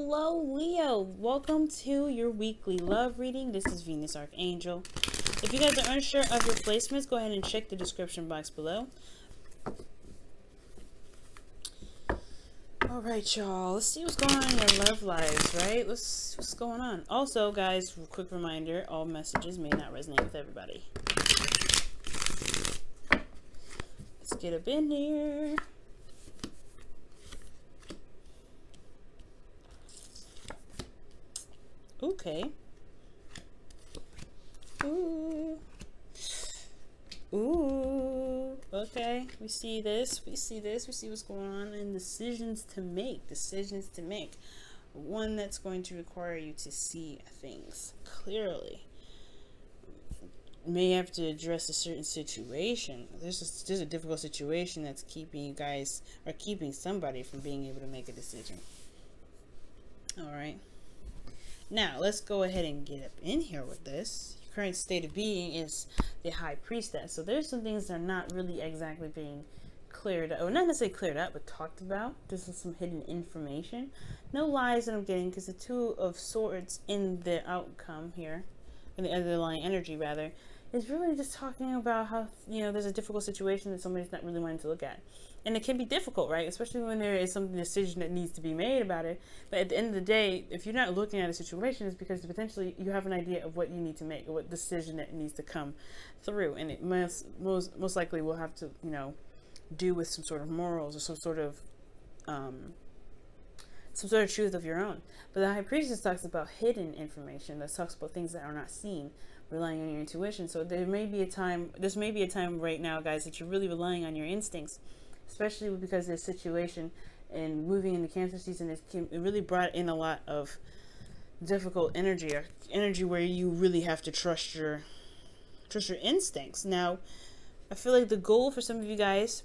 Hello, Leo. Welcome to your weekly love reading. This is Venus Archangel. If you guys are unsure of your placements, go ahead and check the description box below. All right, y'all. Let's see what's going on in your love lives, right? Let's see what's going on. Also, guys, quick reminder, all messages may not resonate with everybody. Let's get up in here. Okay. Ooh. Ooh. Okay. We see this. We see this. We see what's going on, and decisions to make. Decisions to make. One that's going to require you to see things clearly. May have to address a certain situation. There's a difficult situation that's keeping you guys, or keeping somebody from being able to make a decision. All right. Now, let's go ahead and get up in here with this. Your current state of being is the High Priestess. So there's some things that are not really exactly being cleared up, or not necessarily cleared up, but talked about. This is some hidden information. No lies that I'm getting, because the Two of Swords in the outcome here, in the underlying energy rather, is really just talking about how, you know, there's a difficult situation that somebody's not really wanting to look at. And it can be difficult, right? Especially when there is some decision that needs to be made about it. But at the end of the day, if you're not looking at a situation, it's because potentially you have an idea of what you need to make, or what decision that needs to come through. And it most likely will have to, you know, do with some sort of morals, or some sort of truth of your own. But the High Priestess talks about hidden information, that talks about things that are not seen, relying on your intuition. So there may be a time right now, guys, that you're really relying on your instincts, especially because this situation and moving into Cancer season, it really brought in a lot of difficult energy, or energy where you really have to trust your instincts. Now, I feel like the goal for some of you guys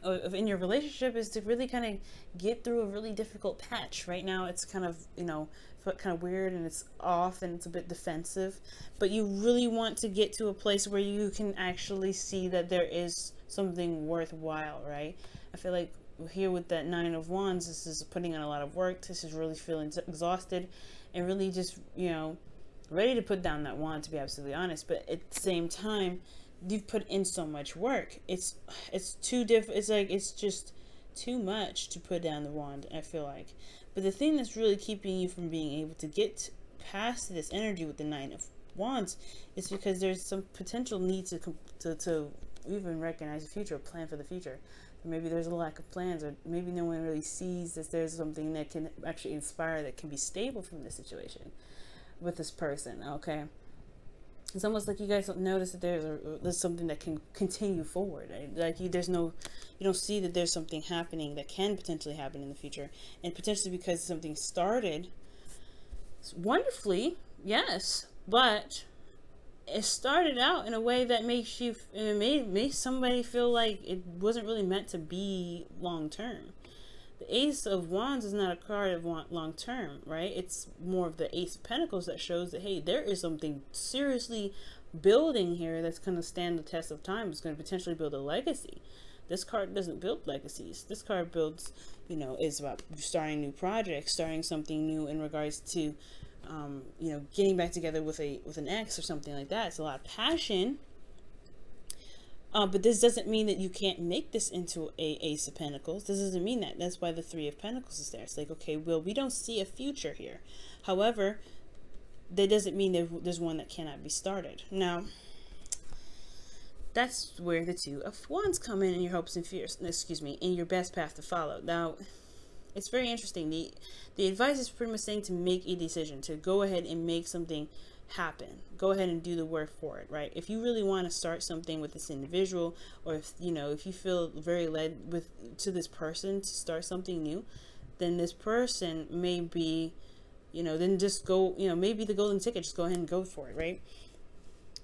in your relationship is to really kind of get through a really difficult patch. Right now, it's kind of, you know, kind of weird, and it's off, and it's a bit defensive, but you really want to get to a place where you can actually see that there is something worthwhile, right? I feel like here with that Nine of Wands, this is putting in a lot of work. This is really feeling exhausted, and really just, you know, ready to put down that wand, to be absolutely honest. But at the same time, you've put in so much work. It's just too much to put down the wand, I feel like. But the thing that's really keeping you from being able to get past this energy with the Nine of Wands is because there's some potential need to even recognize the future, or plan for the future. Or maybe there's a lack of plans, or maybe no one really sees that there's something that can actually inspire, that can be stable from this situation with this person. Okay, it's almost like you guys don't notice that there's something that can continue forward, right? Like you don't see that there's something happening that can potentially happen in the future, and potentially because something started wonderfully, yes, but it started out in a way that makes you, made somebody feel like it wasn't really meant to be long term. The Ace of Wands is not a card of long term, right? It's more of the Ace of Pentacles that shows that, hey, there is something seriously building here that's going to stand the test of time. It's going to potentially build a legacy. This card doesn't build legacies. This card builds, you know, is about starting new projects, starting something new in regards to, you know, getting back together with an ex or something like that. It's a lot of passion. But this doesn't mean that you can't make this into a Ace of Pentacles. This doesn't mean that. That's why the Three of Pentacles is there. It's like, okay, well, we don't see a future here. However, that doesn't mean that there's one that cannot be started. Now, that's where the Two of Wands come in your hopes and fears. Excuse me, in your best path to follow. Now, it's very interesting. The advice is pretty much saying to make a decision, to go ahead and make something happen. Go ahead and do the work for it, right? If you really want to start something with this individual, or if, you know, if you feel very led to this person to start something new, then this person may be, you know, then just go, you know, maybe the golden ticket, just go ahead and go for it, right?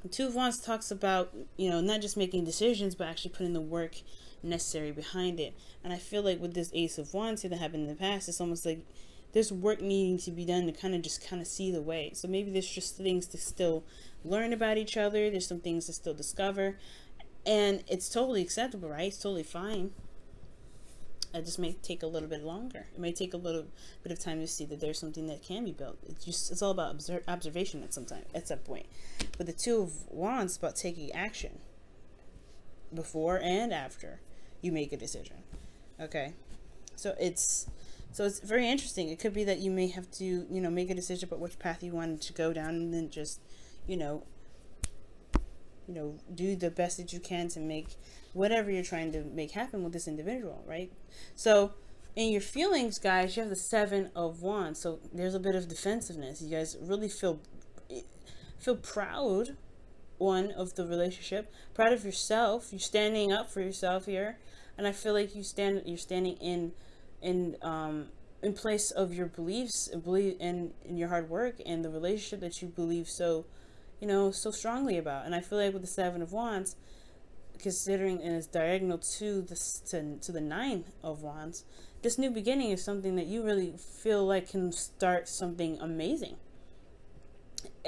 The Two of Wands talks about, you know, not just making decisions, but actually putting the work necessary behind it. And I feel like with this Ace of Wands here that happened in the past, it's almost like there's work needing to be done to kind of see the way. So maybe there's just things to still learn about each other. There's some things to still discover, and it's totally acceptable, right? It's totally fine. It just may take a little bit longer. It may take a little bit of time to see that there's something that can be built. It's all about observation at some point. But the Two of Wands is about taking action before and after you make a decision. Okay, so it's very interesting. It could be that you may have to, you know, make a decision about which path you wanted to go down, and then just, you know, do the best that you can to make whatever you're trying to make happen with this individual, right? So in your feelings, guys, you have the Seven of Wands. So there's a bit of defensiveness. You guys really feel proud, one, of the relationship, proud of yourself. You're standing up for yourself here, and I feel like you're standing in place of your beliefs, believe in your hard work and the relationship that you believe so, you know, so strongly about. And I feel like with the Seven of Wands, considering and it's diagonal to the Nine of Wands, this new beginning is something that you really feel like can start something amazing.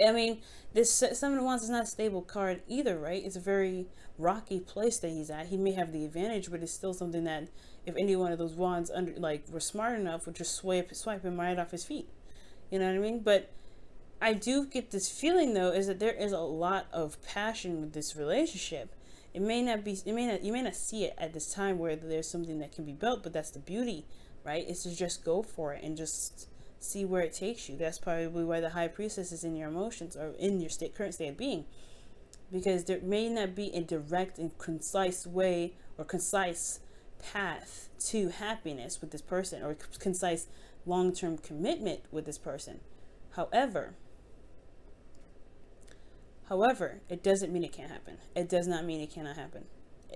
I mean, this Seven of Wands is not a stable card either, right? It's a very rocky place that he's at. He may have the advantage, but it's still something that if any one of those wands were smart enough, would just swipe him right off his feet. You know what I mean? But I do get this feeling, though, is that there is a lot of passion with this relationship. You may not see it at this time where there's something that can be built, but that's the beauty, right? It's to just go for it and just see where it takes you. That's probably why the High Priestess is in your emotions, or in your current state of being, because there may not be a direct and concise way or concise path to happiness with this person, or concise long-term commitment with this person. However, it doesn't mean it can't happen. It does not mean it cannot happen.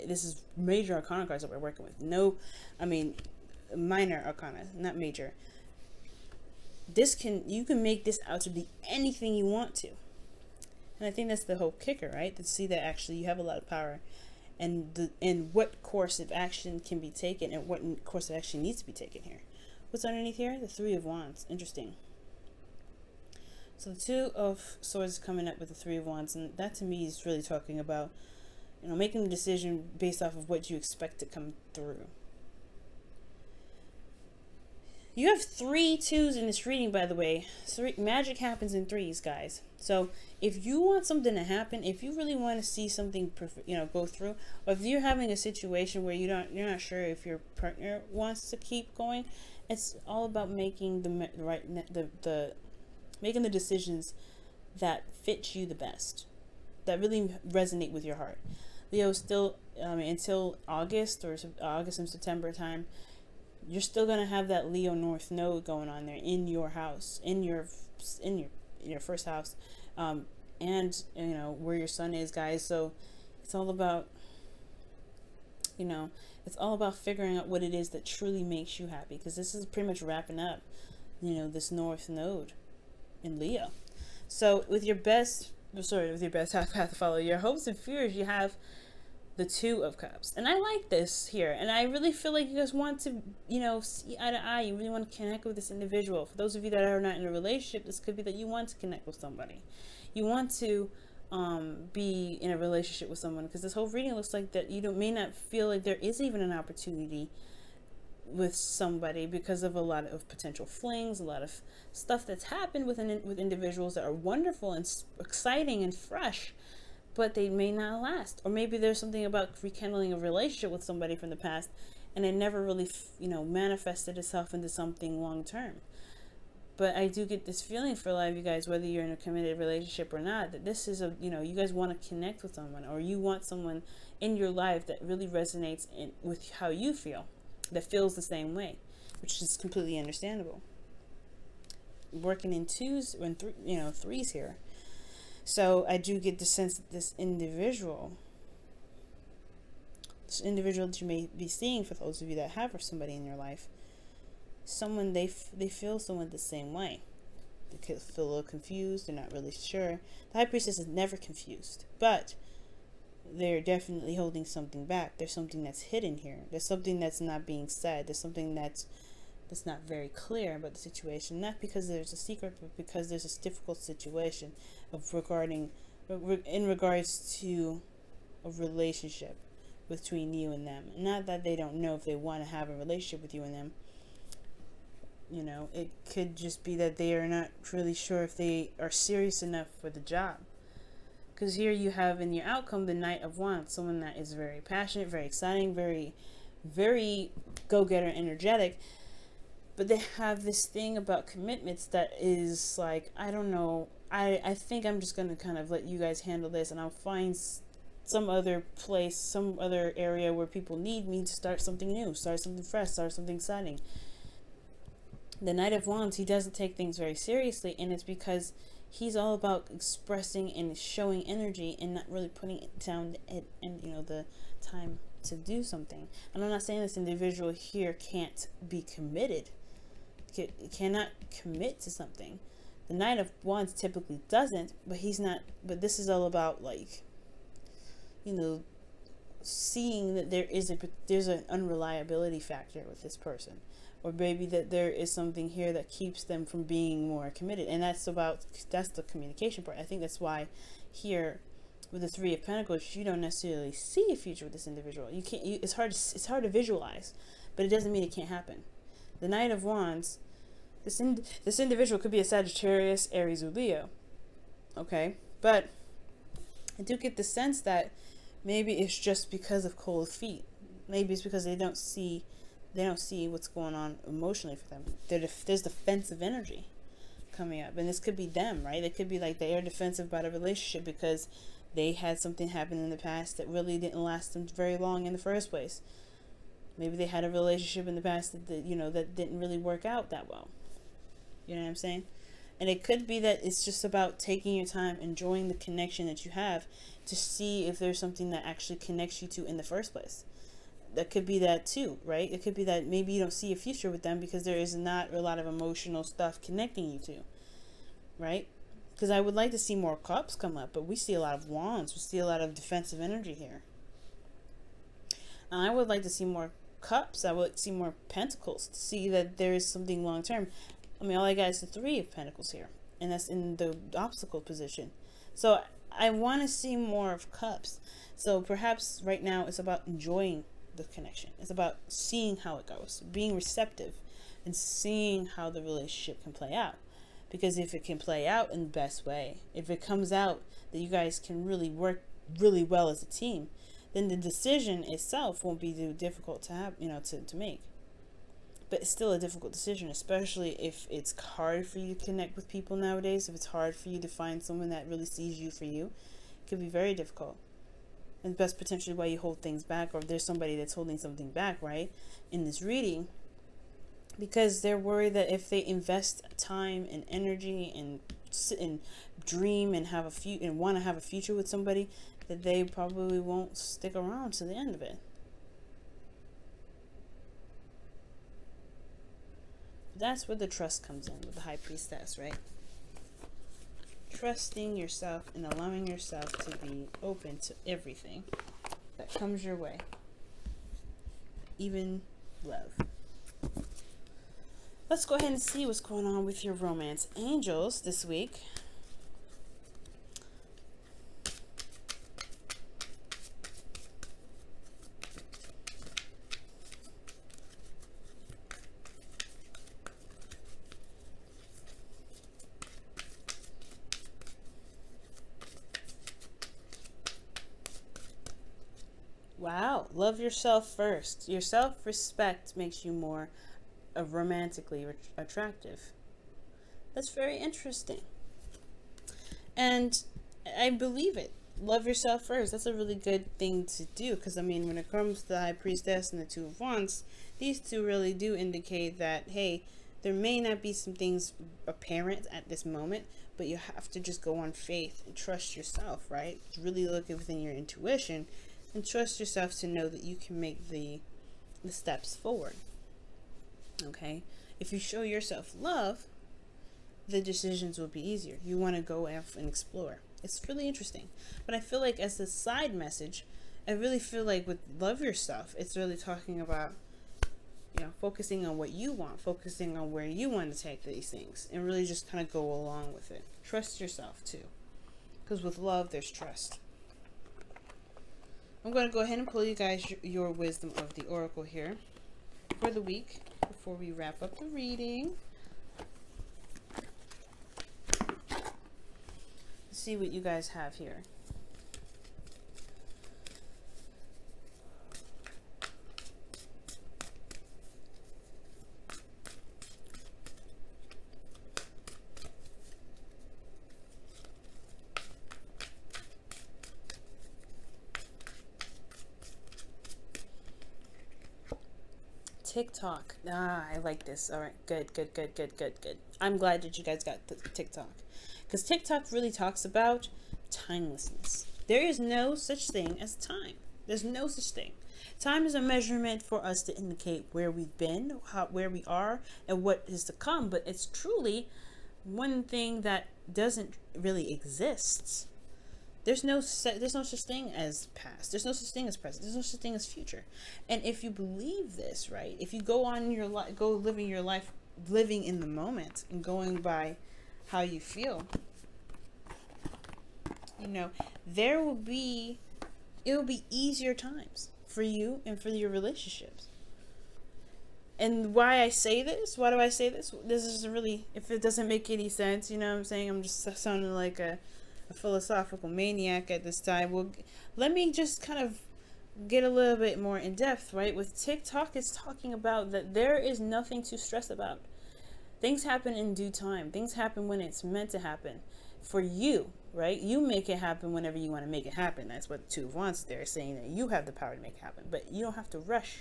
This is major arcana cards that we're working with. No, I mean, minor arcana, not major. You can make this out to be anything you want to. And I think that's the whole kicker, right? To see that actually you have a lot of power, and what course of action can be taken, and what course of action needs to be taken here. What's underneath here? The Three of Wands. Interesting. So the Two of Swords is coming up with the Three of Wands, and that to me is really talking about, you know, making a decision based off of what you expect to come through. You have 3 2s in this reading, by the way. Magic happens in threes, guys. So if you want something to happen, if you really want to see something, you know, go through, or if you're having a situation where you're not sure if your partner wants to keep going, it's all about making making the decisions that fit you the best, that really resonate with your heart. Leo, still, until August and September time, you're still gonna have that Leo North node going on there in your house, in your first house, and you know where your sun is, guys. So it's all about, you know, it's all about figuring out what it is that truly makes you happy, because this is pretty much wrapping up, you know, this North node in Leo. So with your best path to follow, your hopes and fears, you have the Two of Cups. And I like this here, and I really feel like you guys want to, you know, see eye to eye. You really want to connect with this individual. For those of you that are not in a relationship, this could be that you want to connect with somebody. You want to be in a relationship with someone, because this whole reading looks like that you may not feel like there is even an opportunity with somebody because of a lot of potential flings, a lot of stuff that's happened with individuals that are wonderful and exciting and fresh, but they may not last. Or maybe there's something about rekindling a relationship with somebody from the past, and it never really, you know, manifested itself into something long term. But I do get this feeling for a lot of you guys, whether you're in a committed relationship or not, that this is you know, you guys want to connect with someone, or you want someone in your life that really resonates with how you feel, that feels the same way, which is completely understandable. Working in twos and threes here. So I do get the sense that this individual that you may be seeing, for those of you that have somebody in your life, someone they feel someone the same way. They could feel a little confused. They're not really sure. The High Priestess is never confused, but they're definitely holding something back. There's something that's hidden here. There's something that's not being said. There's something that's not very clear about the situation. Not because there's a secret, but because there's a difficult situation in regards to a relationship, between you and them. Not that they don't know if they want to have a relationship with you and them. You know, it could just be that they are not really sure if they are serious enough for the job. Because here you have in your outcome the Knight of Wands, someone that is very passionate, very exciting, very, very go-getter, energetic. But they have this thing about commitments that is like, I don't know, I think I'm just going to kind of let you guys handle this, and I'll find some other place, some other area where people need me to start something new, start something fresh, start something exciting. The Knight of Wands, he doesn't take things very seriously, and it's because he's all about expressing and showing energy and not really putting it down and you know, the time to do something. And I'm not saying this individual here can't be committed, cannot commit to something. The Knight of Wands typically doesn't, but he's not, but this is all about, like, you know, seeing that there's an unreliability factor with this person, or maybe that there is something here that keeps them from being more committed. And that's the communication part. I think that's why here with the Three of Pentacles, you don't necessarily see a future with this individual. You can't, it's hard to visualize, but it doesn't mean it can't happen. The Knight of Wands, this individual could be a Sagittarius, Aries, or Leo. Okay, but I do get the sense that maybe it's just because of cold feet. Maybe it's because they don't see what's going on emotionally for them. There's defensive energy coming up, and this could be them, right? They could be like they are defensive about a relationship because they had something happen in the past that really didn't last them very long in the first place. Maybe they had a relationship in the past that you know, that didn't really work out that well. You know what I'm saying? And it could be that it's just about taking your time, enjoying the connection that you have, to see if there's something that actually connects you to in the first place. That could be that too, right? It could be that maybe you don't see a future with them because there is not a lot of emotional stuff connecting you to, right? Because I would like to see more cups come up, but we see a lot of wands. We see a lot of defensive energy here. And I would like to see more cups. I would like to see more pentacles to see that there is something long term. I mean, all I got is the Three of Pentacles here, and that's in the obstacle position. So I want to see more of cups. So perhaps right now it's about enjoying the connection. It's about seeing how it goes, being receptive, and seeing how the relationship can play out. Because if it can play out in the best way, if it comes out that you guys can really work really well as a team, then the decision itself won't be too difficult to have, you know, to make. But it's still a difficult decision, especially if it's hard for you to connect with people nowadays. If it's hard for you to find someone that really sees you for you, it could be very difficult. And that's potentially why you hold things back, or if there's somebody that's holding something back, right, in this reading, because they're worried that if they invest time and energy and sit and dream and have and want to have a future with somebody, that they probably won't stick around to the end of it. That's where the trust comes in with the High Priestess, right? Trusting yourself and allowing yourself to be open to everything that comes your way, even love. Let's go ahead and see what's going on with your romance angels this week. Wow, love yourself first. Your self-respect makes you more romantically attractive. That's very interesting. And I believe it. Love yourself first. That's a really good thing to do, because I mean, when it comes to the High Priestess and the Two of Wands, these two really do indicate that, hey, there may not be some things apparent at this moment, but you have to just go on faith and trust yourself, right? Really look within your intuition and trust yourself to know that you can make the steps forward. Okay? If you show yourself love, the decisions will be easier. You want to go off and explore. It's really interesting. But I feel like as a side message, I really feel like with love yourself, it's really talking about, you know, focusing on what you want, focusing on where you want to take these things, and really just kind of go along with it. Trust yourself too. Because with love, there's trust. I'm going to go ahead and pull you guys your wisdom of the oracle here for the week before we wrap up the reading. Let's see what you guys have here. TikTok. I like this. All right, good. I'm glad that you guys got the TikTok, because TikTok really talks about timelessness. There is no such thing as time. There's no such thing. Time is a measurement for us to indicate where we've been, where we are, and what is to come. But it's truly one thing that doesn't really exist. There's no such thing as past. There's no such thing as present. There's no such thing as future. And if you believe this, right? If you go on your life, go living your life, living in the moment and going by how you feel, you know, it will be easier times for you and for your relationships. And why I say this? Why do I say this? This is really, if it doesn't make any sense, you know what I'm saying? I'm just sounding like a philosophical maniac at this time. Well, let me just kind of get a little bit more in depth, right? With TikTok, it's talking about that there is nothing to stress about. Things happen in due time. Things happen when it's meant to happen for you, right? You make it happen whenever you want to make it happen. That's what the Two of Wands there, saying that you have the power to make it happen, but you don't have to rush.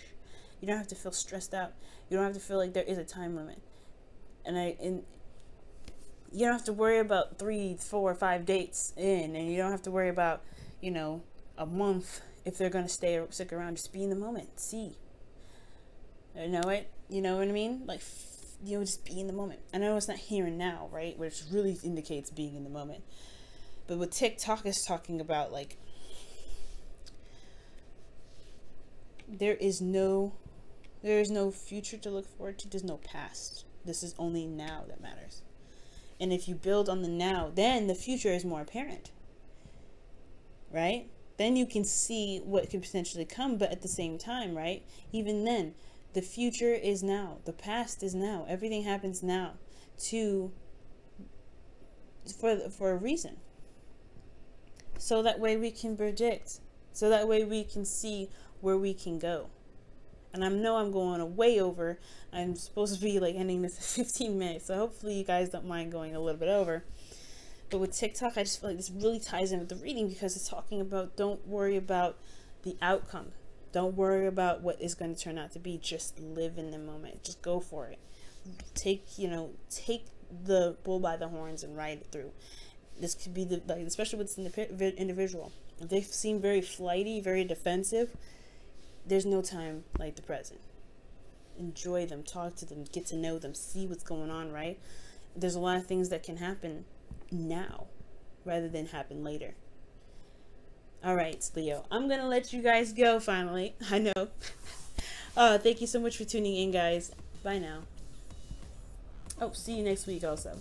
You don't have to feel stressed out. You don't have to feel like there is a time limit. And you don't have to worry about 3, 4, 5 dates in, and you don't have to worry about, you know, a month if they're going to stick around. Just be in the moment. See. You know it? You know what I mean? Like, you know, just be in the moment. I know it's not here and now, right? Which really indicates being in the moment. But what TikTok is talking about, like, there is no future to look forward to. There's no past. This is only now that matters. And if you build on the now, then the future is more apparent, right? Then you can see what could potentially come, but at the same time, right? Even then, the future is now. The past is now. Everything happens now for a reason. So that way we can predict. So that way we can see where we can go. And I know I'm going way over. I'm supposed to be like ending this at 15 minutes. So hopefully you guys don't mind going a little bit over. But with TikTok, I just feel like this really ties in with the reading, because it's talking about don't worry about the outcome. Don't worry about what is going to turn out to be. Just live in the moment. Just go for it. Take the bull by the horns and ride it through. This could be especially with this individual. If they seem very flighty, very defensive, there's no time like the present. Enjoy them, talk to them, get to know them, see what's going on, right? There's a lot of things that can happen now rather than happen later. All right, Leo, I'm going to let you guys go finally. I know. Thank you so much for tuning in, guys. Bye now. Oh, see you next week also.